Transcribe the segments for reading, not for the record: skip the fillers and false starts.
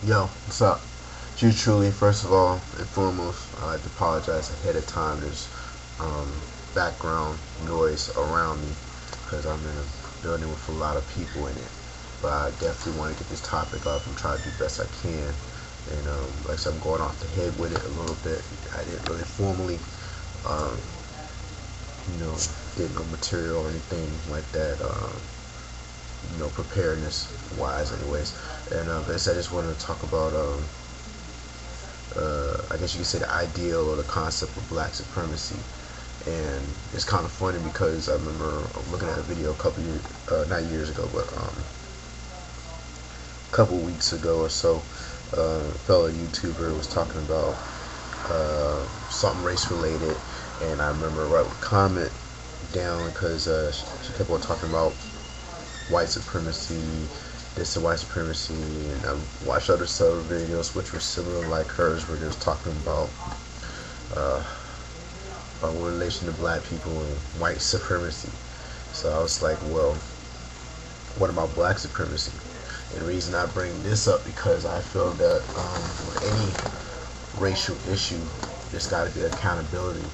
Yo, what's up? Yours truly, first of all and foremost, I'd like to apologize ahead of time. There's um, background noise around me because I'm in a building with a lot of people in it. But I definitely want to get this topic up and try to do the best I can. And like I said, I'm going off the head with it a little bit. I didn't really formally, um, you know, did no material or anything like that. Preparedness wise, anyways. And but I just wanted to talk about I guess you could say the ideal or the concept of black supremacy. And it's kind of funny because I remember looking at a video a couple years, not years ago, but a couple weeks ago or so. A fellow YouTuber was talking about something race related, and I remember writing a comment down because she kept on talking about white supremacy, this and white supremacy, and I watched other videos which were similar like hers, where they was talking uh, about relation to black people and white supremacy. So I was like, well, what about black supremacy? And the reason I bring this up because I feel that with any racial issue, there's got to be accountability,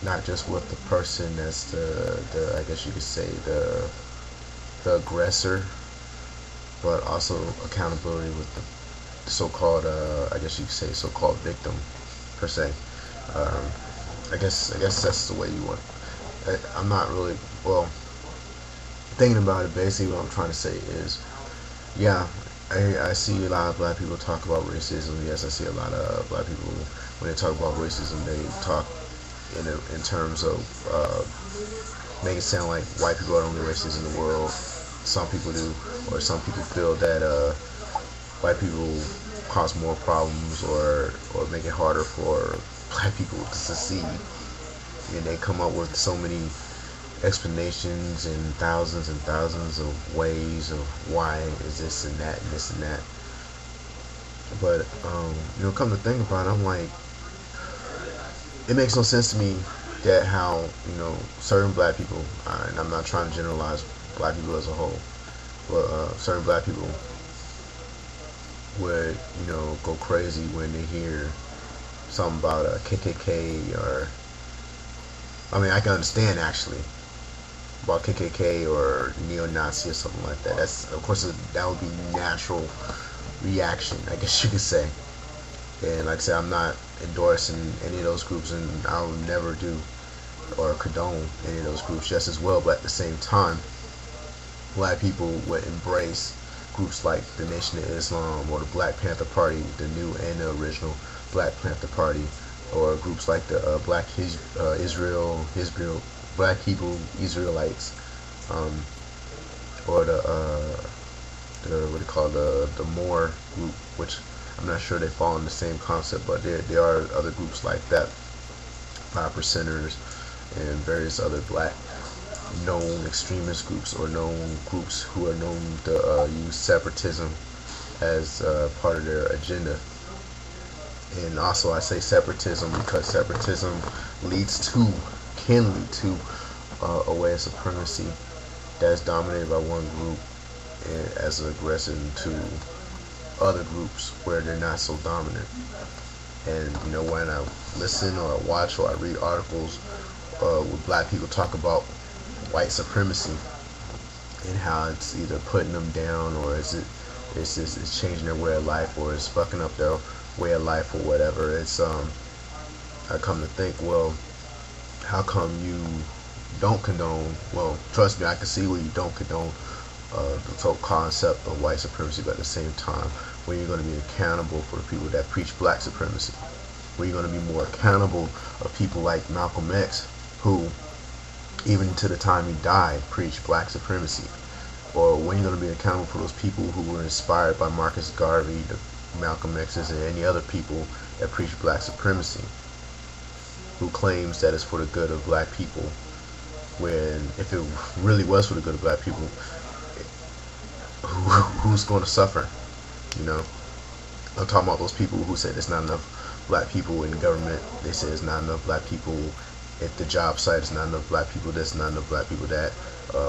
not just with the person that's the I guess you could say the aggressor, but also accountability with the so-called, I guess you could say, so-called victim, per se. Um, I guess that's the way you want. I'm not really well thinking about it. Basically, what I'm trying to say is, yeah, I see a lot of black people talk about racism. Yes, I see a lot of black people when they talk about racism, they talk in terms of make it sound like white people are the only racists in the world. Some people do, or some people feel that white people cause more problems or make it harder for black people to succeed. And they come up with so many explanations and thousands of ways of why is this and that and this and that. But come to think about it, I'm like, it makes no sense to me that how certain black people, and I'm not trying to generalize black people as a whole, but certain black people would go crazy when they hear something about a KKK, or I mean, I can understand actually about KKK or neo-Nazi or something like that. That's, of course, that would be natural reaction, I guess you could say. And like I said, I'm not endorsing any of those groups, and I'll never do or condone any of those groups just as well. But at the same time, black people would embrace groups like the Nation of Islam or the Black Panther Party, the new and the original Black Panther Party, or groups like the Israel, Black Hebrew Israelites, or the what do you call the Moor group, which I'm not sure they fall in the same concept, but there are other groups like that, 5%ers, and various other black known extremist groups or known groups who are known to use separatism as part of their agenda. And also I say separatism because separatism can lead to a way of supremacy that is dominated by one group and as an aggression to other groups where they're not so dominant. And when I listen or I watch or I read articles where black people talk about white supremacy and how it's either putting them down or it's changing their way of life or it's fucking up their way of life or whatever. It's I come to think, well, how come you don't condone? Well, trust me, I can see where you don't condone the whole concept of white supremacy, but at the same time, when you're going to be accountable for the people that preach black supremacy, when you're going to be more accountable of people like Malcolm X, who even to the time he died preached black supremacy, or when you're going to be accountable for those people who were inspired by Marcus Garvey, the Malcolm X's, and any other people that preach black supremacy, who claims that it's for the good of black people, when if it really was for the good of black people, who's going to suffer? I'm talking about those people who say there's not enough black people in government. They say there's not enough black people at the job site. There's not enough black people this, not enough black people that.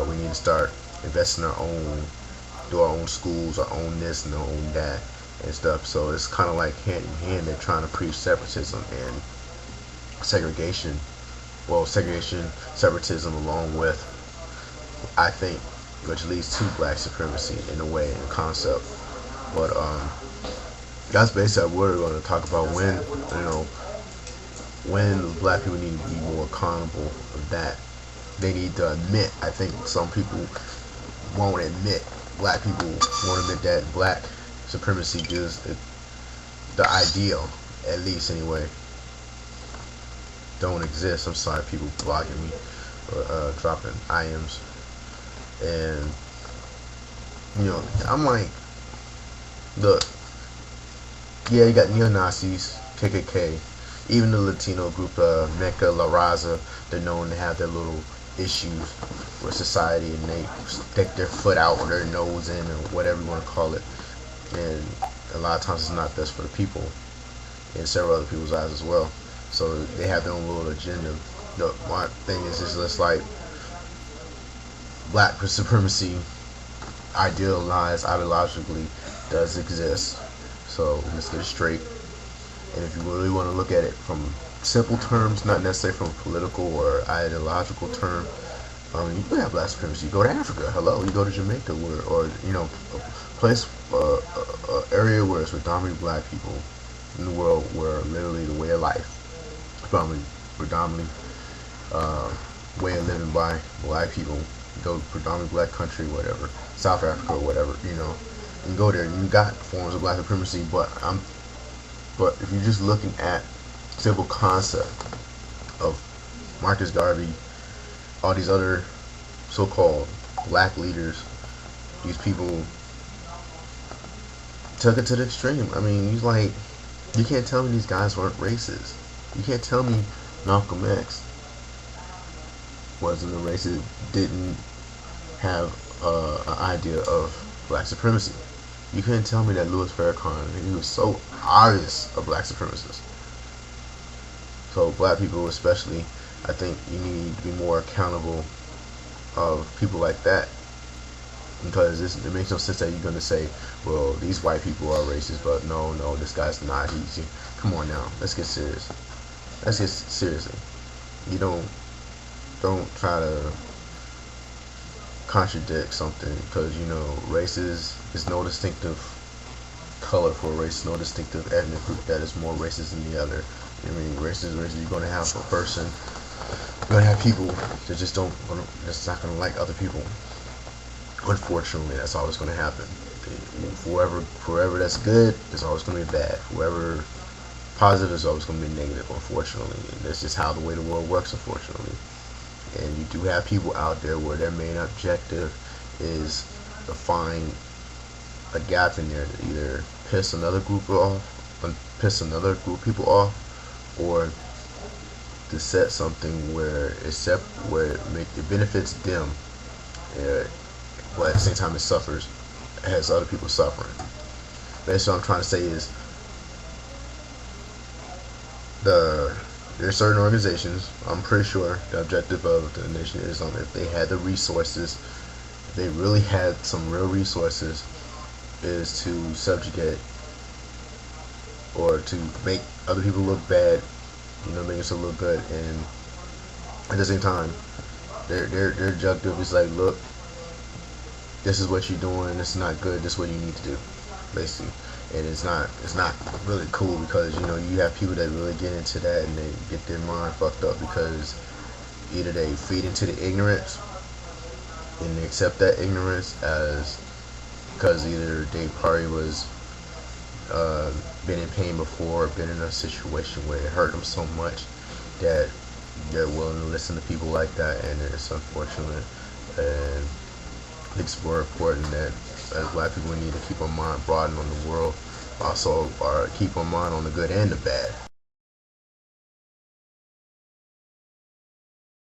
We need to start investing our own, do our own schools, our own this and our own that. and stuff. So it's kind of like hand in hand. They're trying to preach separatism and segregation. Well, segregation, separatism, along with, I think, which leads to black supremacy in a way, in concept. But that's basically what we're going to talk about, when, when black people need to be more accountable of that. They need to admit, I think some people won't admit, black people won't admit that black supremacy is the ideal, at least anyway, don't exist. I'm sorry, people blocking me or dropping IMs. And I'm like, look, yeah, you got neo-Nazis, KKK, even the Latino group, Mecca, La Raza. They're known to have their little issues with society, and they stick their foot out or their nose in, or whatever you want to call it. And a lot of times it's not best for the people, and several other people's eyes as well. So they have their own little agenda. My thing is just like, black supremacy, idealized, ideologically, does exist. So let's get it straight. And if you really want to look at it from simple terms, not necessarily from a political or ideological term, you can have black supremacy. You go to Africa, hello. You go to Jamaica, or a place, area where it's predominantly black people in the world, where literally the way of life, predominantly way of living by black people. You go to predominantly black country, whatever, South Africa or whatever, you can go there and you got forms of black supremacy. But if you're just looking at simple concept of Marcus Garvey, all these other so-called black leaders, these people took it to the extreme. I mean, he's like, you can't tell me these guys weren't racist. You can't tell me Malcolm X wasn't a racist, didn't have an idea of black supremacy. You couldn't tell me that Louis Farrakhan, he was so obvious a black supremacist. So black people especially, I think you need to be more accountable of people like that, because it makes no sense that you're going to say, well, these white people are racist, but no, this guy's not. Come on now, let's get serious. Let's get seriously. You don't try to contradict something, because race is no distinctive color for a race, no distinctive ethnic group that is more racist than the other. I mean, race is racist. You're going to have a person, you're going to have people that that's not going to like other people. Unfortunately, that's always going to happen. Forever that's good, it's always going to be bad. Whoever positive is always going to be negative, unfortunately. And that's just how the way the world works, unfortunately. And you do have people out there where their main objective is to find a gap in there to either piss another group of people off, or to set something where it benefits them, but at the same time it has other people suffering. Basically, what I'm trying to say is, there's certain organizations, I'm pretty sure the objective of the nation is, if they had the resources, if they really had some real resources, is to subjugate or to make other people look bad, make us look good, and at the same time, their objective is like, look, this is what you're doing, this is not good, this is what you need to do, basically. And it's not really cool, because you have people that really get into that and they get their mind fucked up, because either they feed into the ignorance and they accept that ignorance because either they probably was been in pain before, or been in a situation where it hurt them so much that they're willing to listen to people like that. And it's unfortunate, and it's more important that as black people we need to keep our mind broadened on the world, also keep our mind on the good and the bad.